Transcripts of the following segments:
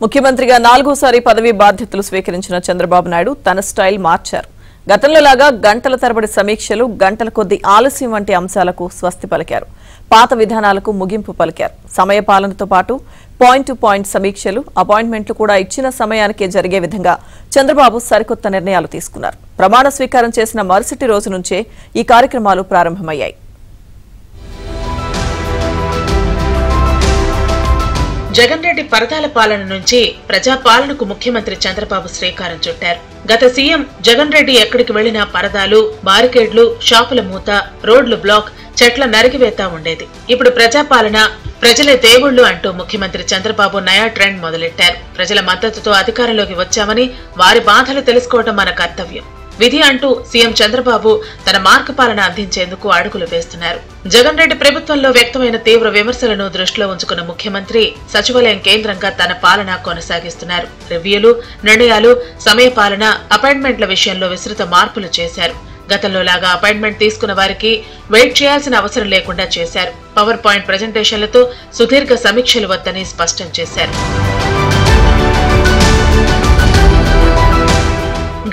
ముఖ్యమంత్రిగా నాలుగోసారి పదవి బాధ్యతలు స్వీకరించిన చంద్రబాబు నాయుడు తన స్టైల్ మార్చారు. గతంలో లాగా గంటల తరబడి సమీక్షలు, గంటల కొద్ది ఆలస్యం వంటి అంశాలకు స్వస్తి పలికారు. పాత విధానాలకు ముగింపు పలికారు. సమయ పాలనతో పాటు పాయింట్ టు పాయింట్ సమీక్షలు, అపాయింట్మెంట్లు కూడా ఇచ్చిన సమయానికే జరిగే విధంగా చంద్రబాబు సరికొత్త నిర్ణయాలు తీసుకున్నారు. ప్రమాణ స్వీకారం చేసిన మరుసటి రోజు నుంచే ఈ కార్యక్రమాలు ప్రారంభమయ్యాయి. జగన్ రెడ్డి పరదాల పాలన నుంచి ప్రజాపాలనకు ముఖ్యమంత్రి చంద్రబాబు శ్రీకారం చుట్టారు. గత సీఎం జగన్ రెడ్డి ఎక్కడికి వెళ్లినా పరదాలు, బారికేడ్లు, షాపుల మూత, రోడ్లు బ్లాక్, చెట్ల నరికివేత ఉండేది. ఇప్పుడు ప్రజాపాలన, ప్రజలే దేవుళ్లు అంటూ ముఖ్యమంత్రి చంద్రబాబు నయా ట్రెండ్ మొదలెట్టారు. ప్రజల మద్దతుతో అధికారంలోకి వచ్చామని వారి బాధలు తెలుసుకోవడం మన కర్తవ్యం. విధి అంటూ సీఎం చంద్రబాబు తన మార్గపాలన అందించేందుకు అడుగులు వేస్తున్నారు. జగన్ రెడ్డి ప్రభుత్వంలో వ్యక్తమైన తీవ్ర విమర్శలను దృష్టిలో ఉంచుకున్న ముఖ్యమంత్రి సచివాలయం కేంద్రంగా తన పాలన కొనసాగిస్తున్నారు. రివ్యూలు, నిర్ణయాలు, సమయపాలన, అపాయింట్మెంట్ల విషయంలో విస్తృత మార్పులు చేశారు. గతంలో లాగా అపాయింట్మెంట్ తీసుకున్న వారికి వెయిట్ చేయాల్సిన అవసరం లేకుండా చేశారు. పవర్ పాయింట్ ప్రెజెంటేషన్లతో సుదీర్ఘ సమీక్షలు వద్దని స్పష్టం చేశారు.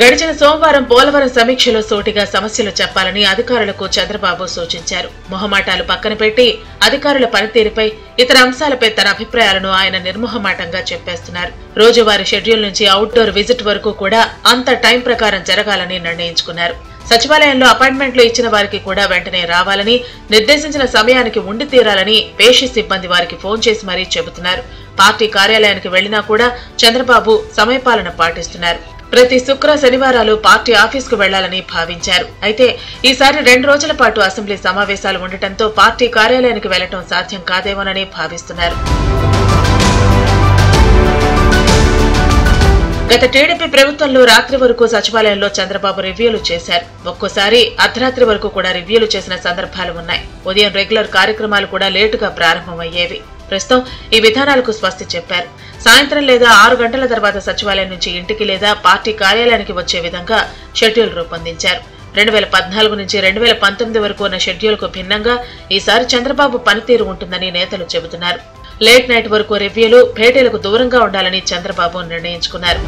గడిచిన సోమవారం పోలవరం సమీక్షలో సూటిగా సమస్యలు చెప్పాలని అధికారులకు చంద్రబాబు సూచించారు. మొహమాటాలు పక్కన పెట్టి అధికారుల పనితీరుపై, ఇతర అంశాలపై తన అభిప్రాయాలను ఆయన నిర్మోహమాటంగా చెప్పేస్తున్నారు. రోజువారీ షెడ్యూల్ నుంచి అవుట్డోర్ విజిట్ వరకు కూడా అంత టైం ప్రకారం జరగాలని నిర్ణయించుకున్నారు. సచివాలయంలో అపాయింట్మెంట్లు ఇచ్చిన వారికి కూడా వెంటనే రావాలని, నిర్దేశించిన సమయానికి ఉండి తీరాలని పేషి సిబ్బంది వారికి ఫోన్ చేసి మరీ చెబుతున్నారు. పార్టీ కార్యాలయానికి వెళ్లినా కూడా చంద్రబాబు సమయపాలన పాటిస్తున్నారు. ప్రతి శుక్ర, శనివారాలు పార్టీ ఆఫీసుకు వెళ్లాలని భావించారు. అయితే ఈసారి 2 రోజుల పాటు అసెంబ్లీ సమావేశాలు ఉండటంతో పార్టీ కార్యాలయానికి వెళ్లటం సాధ్యం కాదేమోనని భావిస్తున్నారు. గత టీడీపీ ప్రభుత్వంలో రాత్రి వరకు సచివాలయంలో చంద్రబాబు రివ్యూలు చేశారు. ఒక్కోసారి అర్ధరాత్రి వరకు కూడా రివ్యూలు చేసిన సందర్భాలు ఉన్నాయి. ఉదయం రెగ్యులర్ కార్యక్రమాలు కూడా లేటుగా ప్రారంభమయ్యేవి. ప్రస్తుతం ఈ విధానాలకు స్వస్తి చెప్పారు. సాయంత్రం లేదా 6 గంటల తర్వాత సచివాలయం నుంచి ఇంటికి లేదా పార్టీ కార్యాలయానికి వచ్చే విధంగా షెడ్యూల్ రూపొందించారు. 2014 నుంచి 2019 వరకు ఉన్న షెడ్యూల్కు భిన్నంగా ఈసారి చంద్రబాబు పనితీరు ఉంటుందని నేతలు చెబుతున్నారు. లేట్ నైట్ వరకు రివ్యూలు, భేటీలకు దూరంగా ఉండాలని చంద్రబాబు నిర్ణయించుకున్నారు.